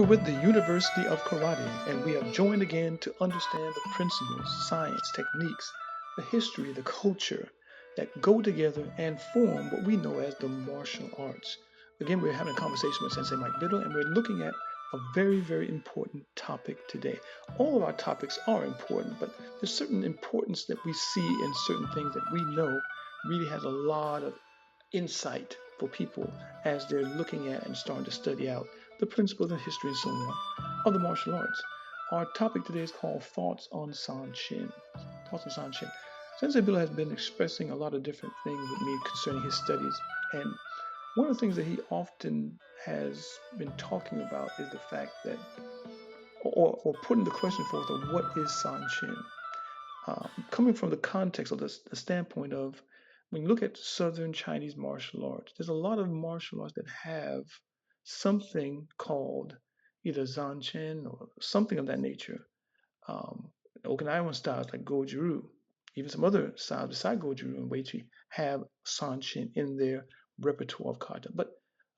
with the University of Karate, and we have joined again to understand the principles, science, techniques, the history, the culture that go together and form what we know as the martial arts. Again, we're having a conversation with Sensei Mike Biddle, and we're looking at a very, very important topic today. All of our topics are important, but there's certain importance that we see in certain things that we know really has a lot of insight for people as they're looking at and starting to study out the principles and history and so on of the martial arts. Our topic today is called Thoughts on Sanchin. Thoughts on Sanchin. Sensei Bill has been expressing a lot of different things with me concerning his studies, and one of the things that he often has been talking about is the fact that, or putting the question forth of what is Sanchin? Coming from the context or the standpoint of when you look at Southern Chinese martial arts, there's a lot of martial arts that have something called either Zanchin or something of that nature. Um, Okinawan styles like Goju-ryu, even some other styles beside Goju-ryu and Uechi have Sanchin in their repertoire of kata. But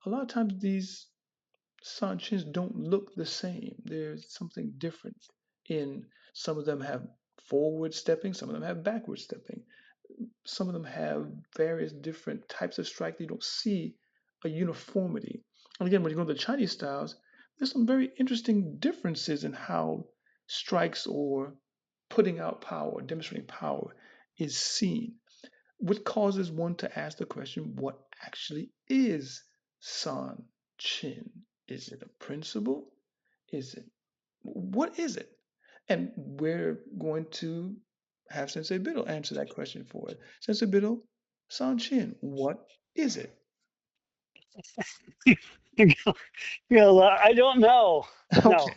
a lot of times these Sanchins don't look the same. There's something different in some of them have forward stepping, some of them have backward stepping. Some of them have various different types of strike. You don't see a uniformity. And again, when you go to the Chinese styles, there's some very interesting differences in how strikes or putting out power, demonstrating power is seen, which causes one to ask the question, what actually is San Chin? Is it a principle? Is it what is it? And we're going to have Sensei Biddle answer that question for us. Sensei Biddle, San Chin, what is it? I don't know. Okay. No.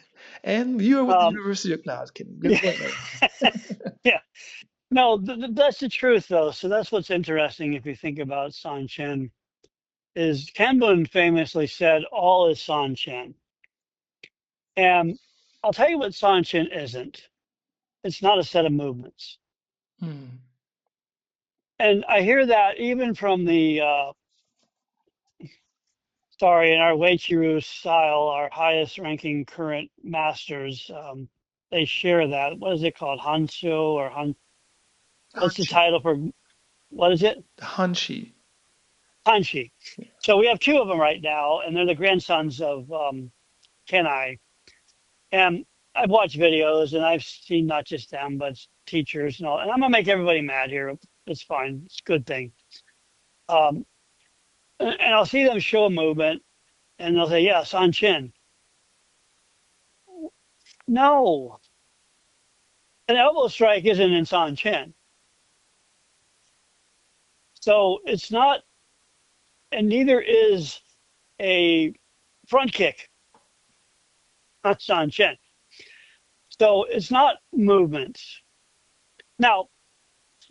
And you are with the Um, University of Clouds, kidding. Go yeah, ahead. yeah. No, that's the truth, though. So that's what's interesting if you think about San Chen, is Kanbun famously said, all is San Chen. And I'll tell you what San Chen isn't. It's not a set of movements. Hmm. And I hear that even from in our Uechi-ryu style, our highest ranking current masters, they share that. What is it called? Hansho or what's the Hanshi. title for, what is it? Hanshi. Hanshi. So we have two of them right now, and they're the grandsons of Kenai. And I've watched videos and I've seen not just them, but teachers and all. And I'm gonna make everybody mad here. It's fine. It's a good thing. Um, and I'll see them show a movement, and they'll say, "Yeah, San Chin." No, an elbow strike isn't in San Chin, so it's not, and neither is a front kick on San Chin. So it's not movements. Now,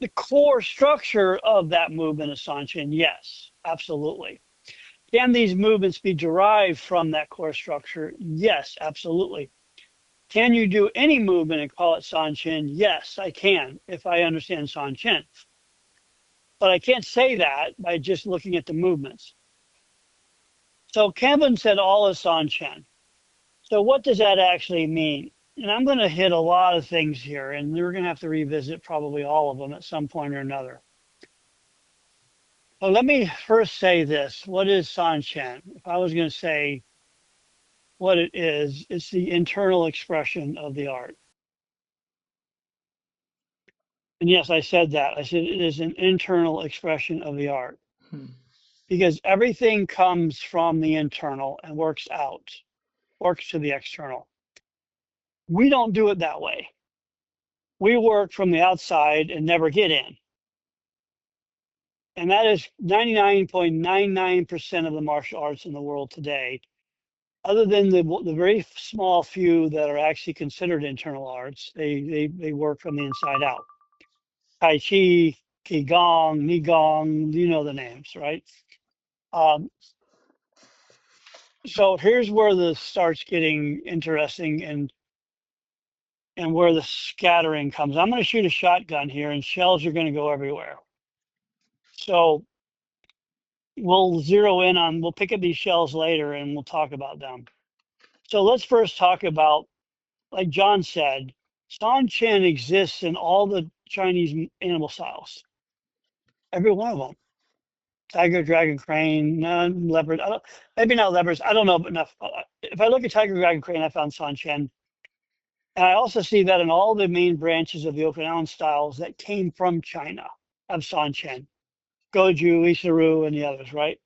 the core structure of that movement is San Chin, yes, absolutely. Can these movements be derived from that core structure? Yes, absolutely. Can you do any movement and call it San Chin? Yes, I can, if I understand San Chin. But I can't say that by just looking at the movements. So Kevin said all is San Chin. So what does that actually mean? And I'm going to hit a lot of things here, and we're going to have to revisit probably all of them at some point or another. But let me first say this. What is San Chin? If I was going to say what it is, it's the internal expression of the art. And yes, I said that. I said it is an internal expression of the art Hmm. because everything comes from the internal and works out, works to the external. We don't do it that way. We work from the outside and never get in. And that is 99.99% of the martial arts in the world today, other than the very small few that are actually considered internal arts. They work from the inside out. Tai Chi, Qigong, Nigong, you know the names, right? Um, so here's where this starts getting interesting and where the scattering comes. I'm going to shoot a shotgun here, and shells are going to go everywhere. So we'll zero in on, we'll pick up these shells later, and we'll talk about them. So let's first talk about, like John said, Sanchin exists in all the Chinese animal styles, every one of them. Tiger, dragon, crane, none, leopard. Maybe not leopards. I don't know enough. If I look at tiger, dragon, crane, I found Sanchin. And I also see that in all the main branches of the Okinawan styles that came from China of Sanchin, Goju, Uechi-ryu, and the others, right?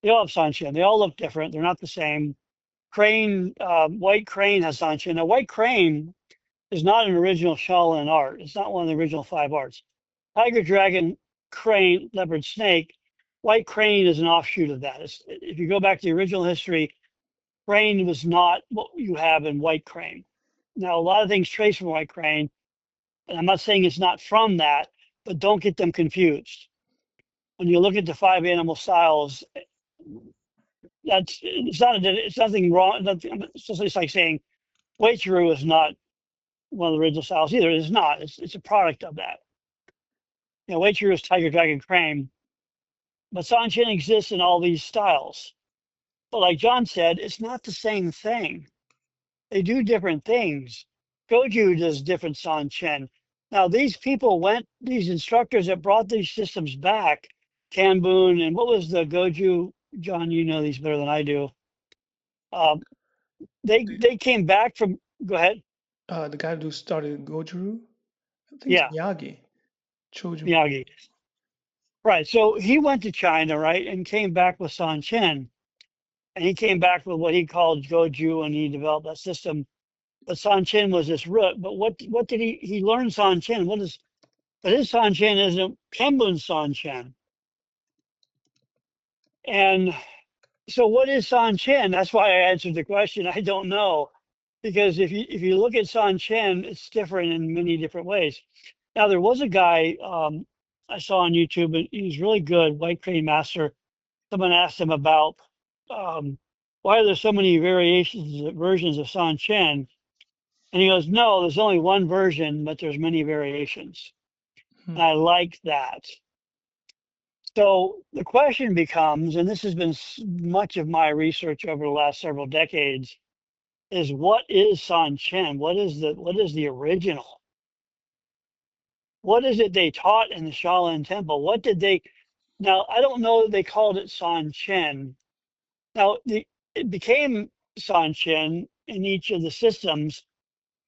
They all have Sanchin. They all look different. They're not the same. Crane, white crane has Sanchin. Now, white crane is not an original Shaolin art. It's not one of the original five arts. Tiger, dragon, crane, leopard, snake. White crane is an offshoot of that. If you go back to the original history, crane was not what you have in white crane. Now, a lot of things trace from white crane, and I'm not saying it's not from that, but don't get them confused. When you look at the five animal styles, it's nothing wrong. It's like saying Uechi-ryu is not one of the original styles either. It's not. It's a product of that. You know, Uechi-ryu is tiger, dragon, crane, but Sanchin exists in all these styles. But like John said, it's not the same thing. They do different things. Goju does different Sanchin. Now, these instructors that brought these systems back, Tanbun, and what was the Goju? John, you know these better than I do. Um, The, they came back from, go ahead. the guy who started Goju, I think it's Yeah, Miyagi, Choju Miyagi. Miyagi. Right. So he went to China, right, and came back with Sanchin. And he came back with what he called Goju, and he developed that system. But Sanchin was this root. But what did he learned Sanchin? But his Sanchin isn't Kenbun's Sanchin. And so what is Sanchin? That's why I answered the question. I don't know. Because if you look at Sanchin, it's different in many different ways. Now there was a guy I saw on YouTube, and he was really good, White Crane Master. Someone asked him about um, why are there so many versions of Sanchin? And he goes, no, there's only one version, but there's many variations. Hmm. And I like that. So the question becomes, and this has been much of my research over the last several decades, is what is Sanchin? What is the original? What is it they taught in the Shaolin Temple? What did they? Now I don't know that they called it Sanchin. Now it became Sanchin in each of the systems,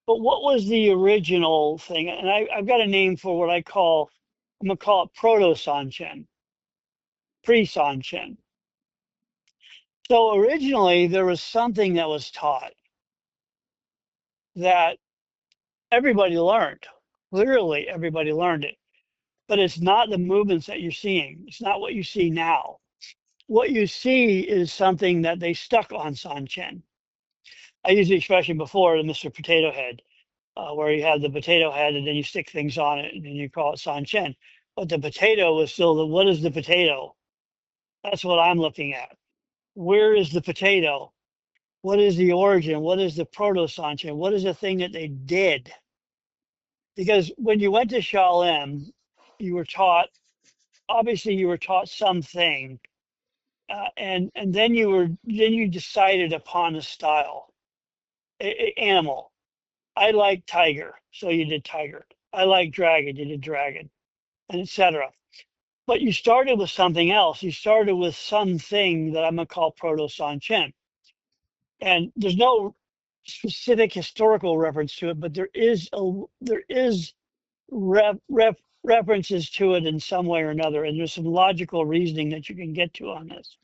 but what was the original thing? And I've got a name for what I'm gonna call it Proto Sanchin, pre Sanchin. So originally there was something that was taught that everybody learned. Literally everybody learned it, but it's not the movements that you're seeing. It's not what you see now. What you see is something that they stuck on Sanchin. I used the expression before, the Mr. Potato Head, where you have the potato head and then you stick things on it and then you call it Sanchin. But the potato was still what is the potato? That's what I'm looking at. Where is the potato? What is the origin? What is the proto Sanchin? What is the thing that they did? Because when you went to Shaolin, you were taught, obviously you were taught something, and then you decided upon a style, animal. I like tiger, so you did tiger. I like dragon, you did dragon, and etc. But you started with something else. You started with something that I'm gonna call proto Sanchin, and there's no specific historical reference to it, but there is references to it in some way or another, and there's some logical reasoning that you can get to on this.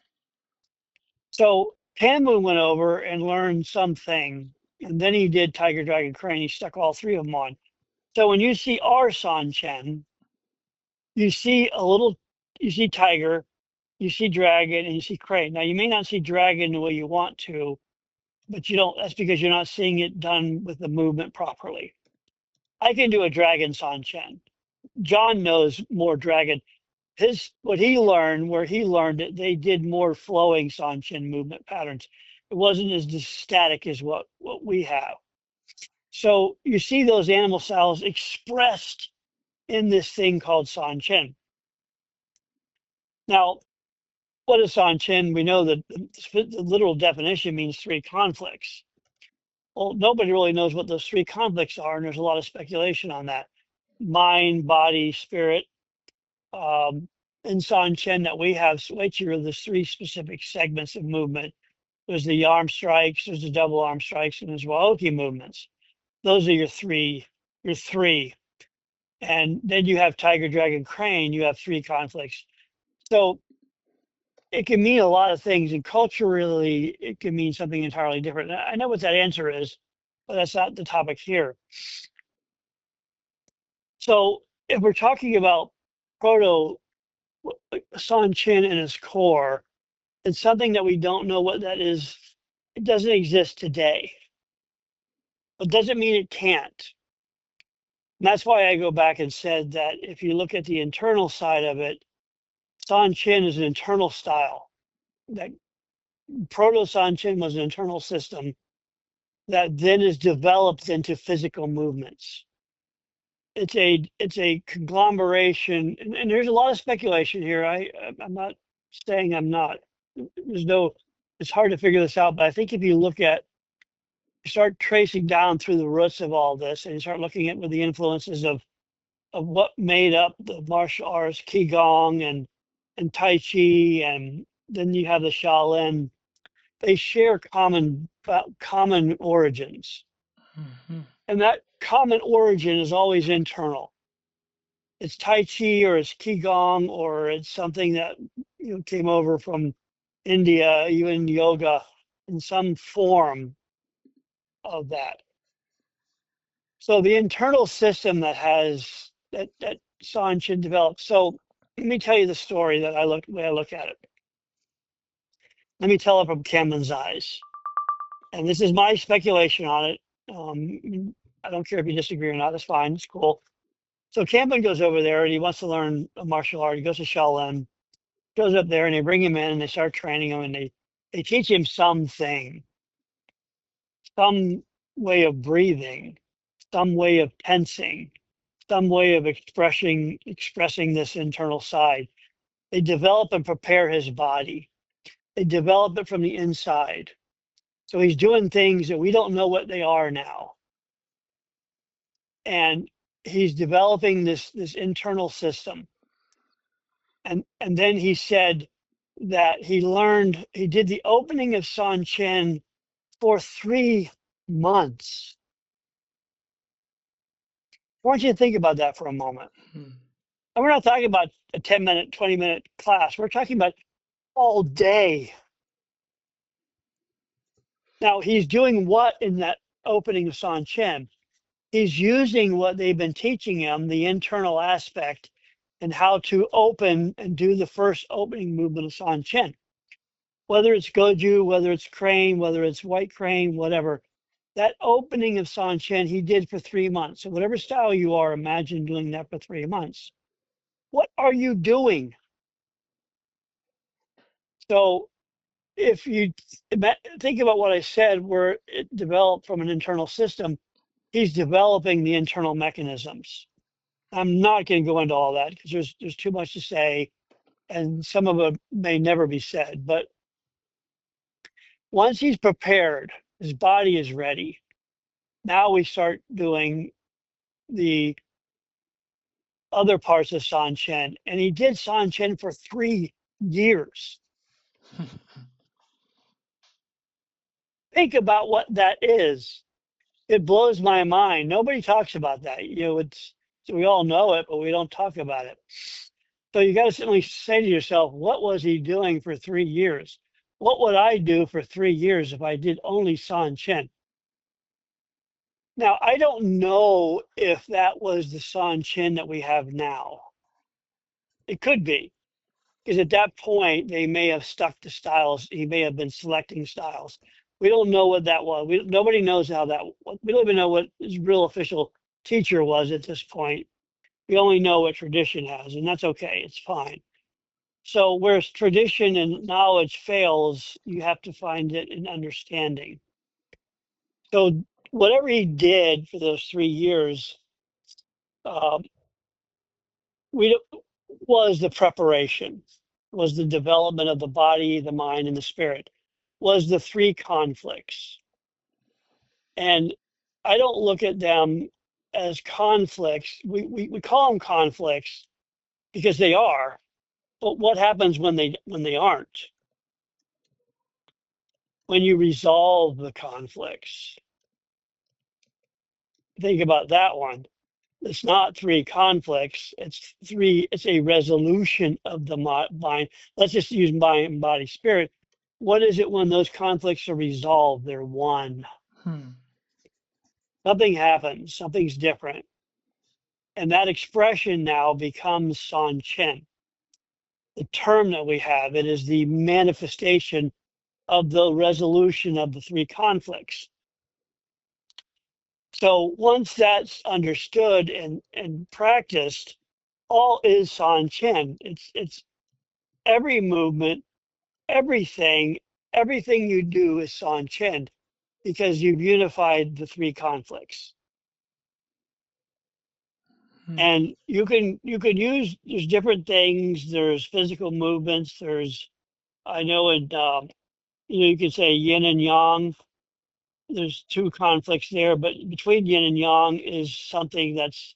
So Panmu went over and learned something, and then he did Tiger, Dragon, Crane. He stuck all three of them on. So when you see our San Chen, you see you see Tiger, you see Dragon, and you see Crane. Now you may not see Dragon the way you want to, but you don't. That's because you're not seeing it done with the movement properly. I can do a Dragon San Chen. John knows more Dragon. What he learned, where he learned it, they did more flowing Sanchin movement patterns. It wasn't as static as what we have. So you see those animal styles expressed in this thing called Sanchin. Now, what is Sanchin? We know that the literal definition means three conflicts. Well, nobody really knows what those three conflicts are, and there's a lot of speculation on that. Mind, body, spirit. In Sanchin that we have, Uechi-ryu, there's three specific segments of movement. There's the arm strikes, there's the double arm strikes, and there's Waoki movements. Those are your three. And then you have tiger, dragon, crane. You have three conflicts. So it can mean a lot of things, and culturally, it can mean something entirely different. I know what that answer is, but that's not the topic here. So if we're talking about proto Sanchin in its core, it's something that we don't know what that is. It doesn't exist today. But doesn't mean it can't. And that's why I go back and said that if you look at the internal side of it, Sanchin is an internal style. That Proto Sanchin was an internal system that then is developed into physical movements. It's a conglomeration, and there's a lot of speculation here. I'm not saying I'm not. There's no. It's hard to figure this out, but I think if you look at, you start tracing down through the roots of all this, and you start looking at what the influences of what made up the martial arts, qigong and tai chi, and then you have the Shaolin. They share common origins, Hmm. and that common origin is always internal. It's Tai Chi or it's Qigong or it's something that came over from India, even yoga, in some form of that. So the internal system that Sanchin developed. So let me tell you the story that the way I look at it. Let me tell it from Cameron's eyes, and this is my speculation on it. I don't care if you disagree or not. That's fine. It's cool. So Camden goes over there and he wants to learn a martial art. He goes to Shaolin, goes up there and they bring him in and they start training him and they teach him something, some way of breathing, some way of tensing, some way of expressing this internal side. They develop and prepare his body. They develop it from the inside. So he's doing things that we don't know what they are now. And he's developing this internal system. And then he said that he did the opening of Sanchin for 3 months. I want you to think about that for a moment. Hmm. And we're not talking about a 10-minute, 20-minute class. We're talking about all day. Now, he's doing what in that opening of Sanchin? He's using what they've been teaching him, the internal aspect, and how to open and do the first opening movement of Sanchin. Whether it's Goju, whether it's crane, whether it's white crane, whatever, that opening of Sanchin he did for 3 months. So whatever style you are, imagine doing that for 3 months. What are you doing? So if you think about what I said, where it developed from an internal system, he's developing the internal mechanisms. I'm not going to go into all that because there's too much to say, and some of it may never be said. But once he's prepared, his body is ready. Now we start doing the other parts of Sanchin, and he did Sanchin for 3 years. Think about what that is. It blows my mind. Nobody talks about that. It's we all know it, but we don't talk about it. So you got to simply say to yourself, what was he doing for 3 years? What would I do for 3 years if I did only Sanchin? Now, I don't know if that was the Sanchin that we have now. It could be, because at that point they may have stuck to styles. He may have been selecting styles. We don't know what that was. Nobody knows how that. We don't even know what his real official teacher was at this point. We only know what tradition has, and that's okay. It's fine. So where tradition and knowledge fails, you have to find it in understanding. So whatever he did for those 3 years, uh, we was the preparation, was the development of the body, the mind, and the spirit, was the three conflicts. And I don't look at them as conflicts. We call them conflicts because they are. But what happens when they aren't? When you resolve the conflicts. Think about that one. It's not three conflicts. It's a resolution of the mind. Let's just use mind, body, spirit. What is it when those conflicts are resolved? They're one. Hmm. Something happens. Something's different. And that expression now becomes Sanchin. The term that we have, it is the manifestation of the resolution of the three conflicts. So once that's understood and practiced, all is Sanchin. It's every movement, everything, everything you do is Sanchin because you've unified the three conflicts. Hmm. And you can use there's different things. There's physical movements. There's I know in you can say yin and yang. There's two conflicts there, but between yin and yang is something that's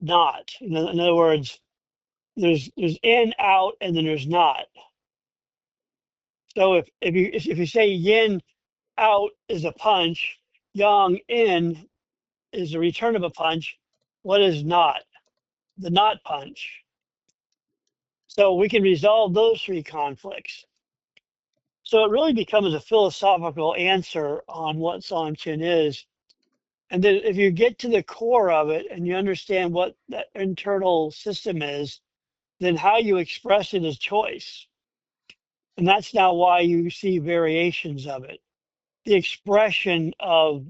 not. In other words, there's in out and then there's not. So if you say yin out is a punch, yang in is the return of a punch, what is not? The not punch. So we can resolve those three conflicts. So it really becomes a philosophical answer on what Sanchin is. And then if you get to the core of it and you understand what that internal system is, then how you express it is choice. And that's now why you see variations of it. The expression of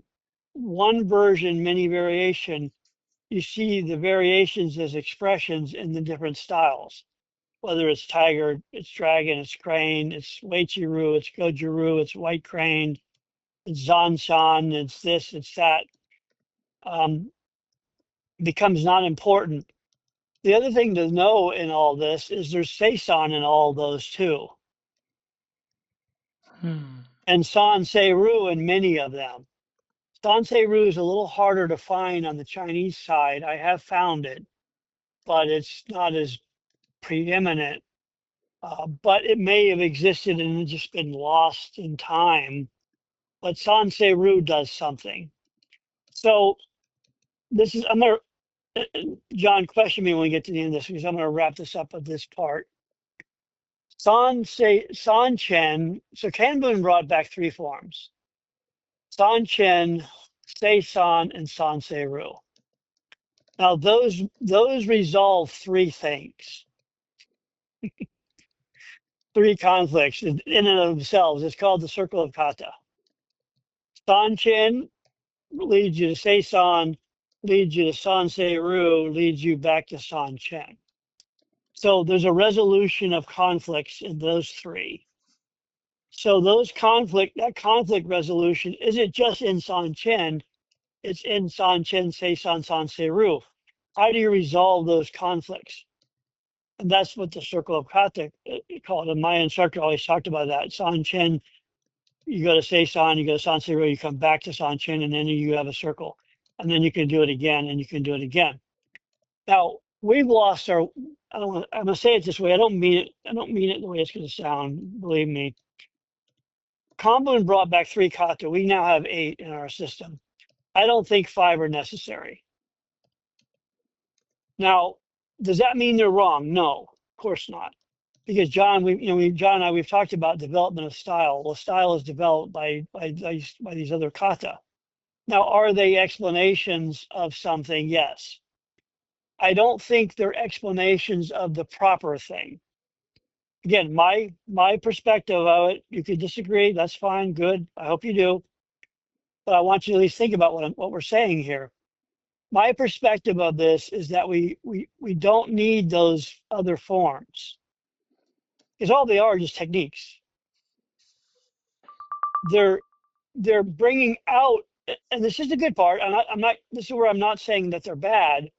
one version, many variation, you see the variations as expressions in the different styles, whether it's tiger, it's dragon, it's crane, it's Uechi-ryu, it's Goju-ryu, it's white crane, it's Zanshan, it's this, it's that, um, becomes not important. The other thing to know in all this is there's Seisan in all those too, Hmm. and Sansei-ryu in many of them. Sansei-ryu is a little harder to find on the Chinese side. I have found it, but it's not as preeminent. But it may have existed and just been lost in time. But Sansei-ryu does something. So this is, I'm going to, John, question me when we get to the end of this because I'm going to wrap this up with this part. Sanchen, so Kanbun brought back three forms. Sanchen, Seisan, and Sansei-ryu. Now those resolve three things, three conflicts in and of themselves. It's called the circle of kata. Sanchen leads you to Seisan, leads you to Sansei-ryu, leads you back to Sanchen. So there's a resolution of conflicts in those three. So that conflict resolution isn't just in Sanchen, it's in Sanchen, Seisan, Sansei-ryu. How do you resolve those conflicts? And that's what the circle of kata called. And my instructor always talked about that. Sanchen, you go to Seisan, you go to Sansei-ryu, you come back to Sanchen, and then you have a circle. And then you can do it again, and you can do it again. Now, we've lost our, I'm going to say it this way. I don't mean it the way it's going to sound, believe me. Kambun brought back three kata. We now have 8 in our system. I don't think 5 are necessary. Now, does that mean they're wrong? No, of course not. Because John, John and I, we've talked about development of style. Well, style is developed by these other kata. Now, are they explanations of something? Yes. I don't think they're explanations of the proper thing. Again, my perspective of it. You could disagree. That's fine. Good. I hope you do. But I want you to at least think about what we're saying here. My perspective of this is that we don't need those other forms because all they are just techniques. They're they're bringing out, and this is the good part. I'm not. This is where I'm not saying that they're bad.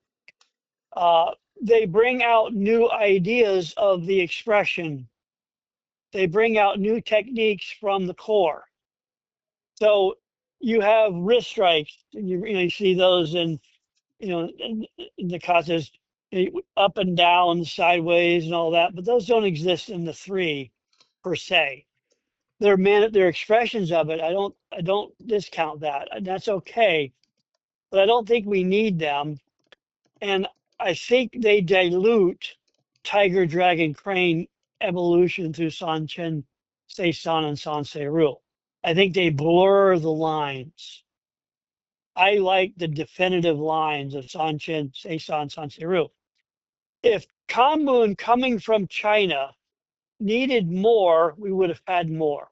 Uh, they bring out new ideas of the expression. They bring out new techniques from the core. So you have wrist strikes. You see those in the katas, up and down, sideways, and all that. But those don't exist in the three per se. They're expressions of it. I don't discount that. And that's okay. But I don't think we need them. And I think they dilute tiger, dragon, crane evolution through Sanchin, Seisan, and Sansei-ryu. I think they blur the lines. I like the definitive lines of Sanchin, Seisan, Sansei-ryu. If Kanbun coming from China needed more, we would have had more.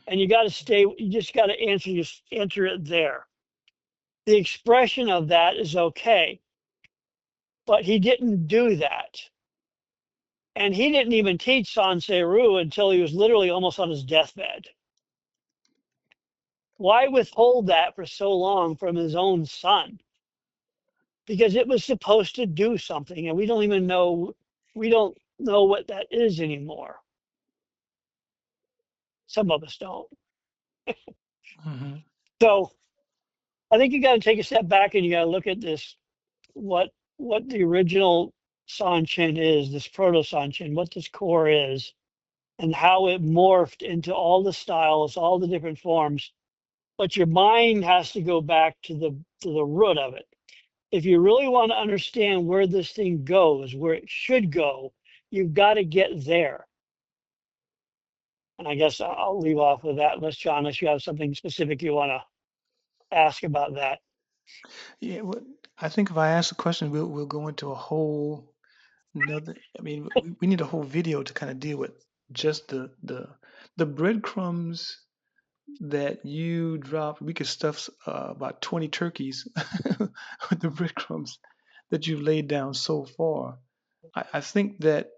And you just got to answer it there. The expression of that is okay, but he didn't do that. And he didn't even teach Sansei-ryu until he was literally almost on his deathbed. Why withhold that for so long from his own son? Because it was supposed to do something, and we don't know what that is anymore. Some of us don't. Hmm. So I think you got to take a step back and you got to look at this, what what the original Sanchin is, this proto Sanchin, what this core is, and how it morphed into all the styles, all the different forms. But your mind has to go back to the root of it. If you really want to understand where this thing goes, where it should go, you've got to get there. And I guess I'll leave off with that, unless you have something specific you want to ask about that. Yeah, well, I think if I ask a question, we'll go into a whole another. I mean, we need a whole video to kind of deal with just the breadcrumbs that you dropped. We could stuff about 20 turkeys with the breadcrumbs that you've laid down so far. I think that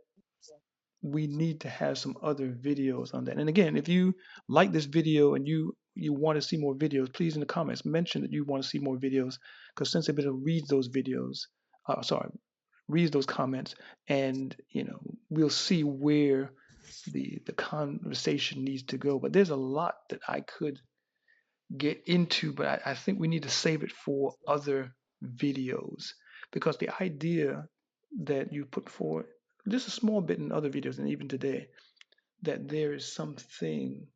we need to have some other videos on that. And again, if you like this video and you want to see more videos, please in the comments mention that you want to see more videos because since I've reads those videos, sorry, reads those comments, and we'll see where the conversation needs to go. But there's a lot that I could get into, but I think we need to save it for other videos because the idea that you put forward just a small bit in other videos and even today that there is something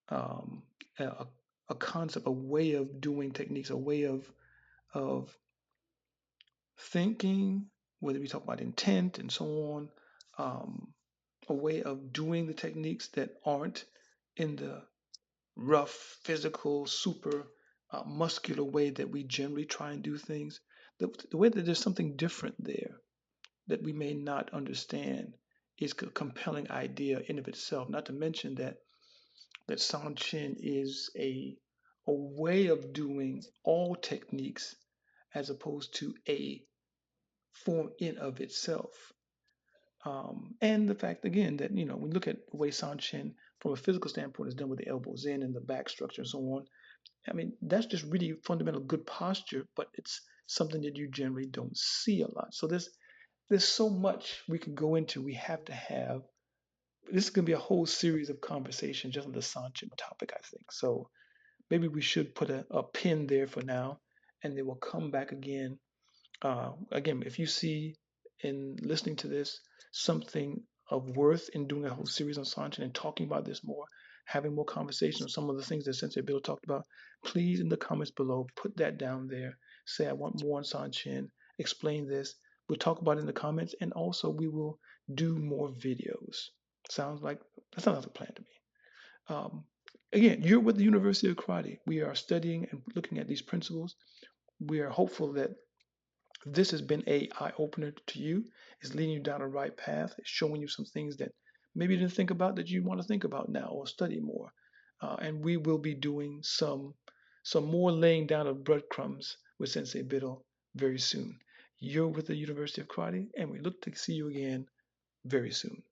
um, a, a concept, a way of doing techniques, a way of thinking, whether we talk about intent and so on, um, a way of doing the techniques that aren't in the rough, physical, super muscular way that we generally try and do things. The way that there's something different there that we may not understand is a compelling idea in of itself. Not to mention that Sanchin is a way of doing all techniques as opposed to a form in of itself. And the fact again that when you look at the way Sanchin from a physical standpoint is done with the elbows in and the back structure and so on, I mean, that's just really fundamental good posture, but it's something that you generally don't see a lot. So there's so much we could go into. We have to have this is going to be a whole series of conversations just on the Sanchin topic, I think. So maybe we should put a pin there for now, and then we'll come back again. Again, if you see in listening to this something of worth in doing a whole series on Sanchin and talking about this more, having more conversation on some of the things that Sensei Bill talked about, please in the comments below put that down there. Say I want more on Sanchin. Explain this. We'll talk about it in the comments, and also we will do more videos. Sounds like that sounds like a plan to me. Um, Again, you're with the University of Karate. We are studying and looking at these principles. We are hopeful that this has been a eye opener to you. It's leading you down the right path. It's showing you some things that maybe you didn't think about that you want to think about now or study more. And we will be doing some more laying down of breadcrumbs with Sensei Biddle very soon. You're with the University of Karate, and we look to see you again very soon.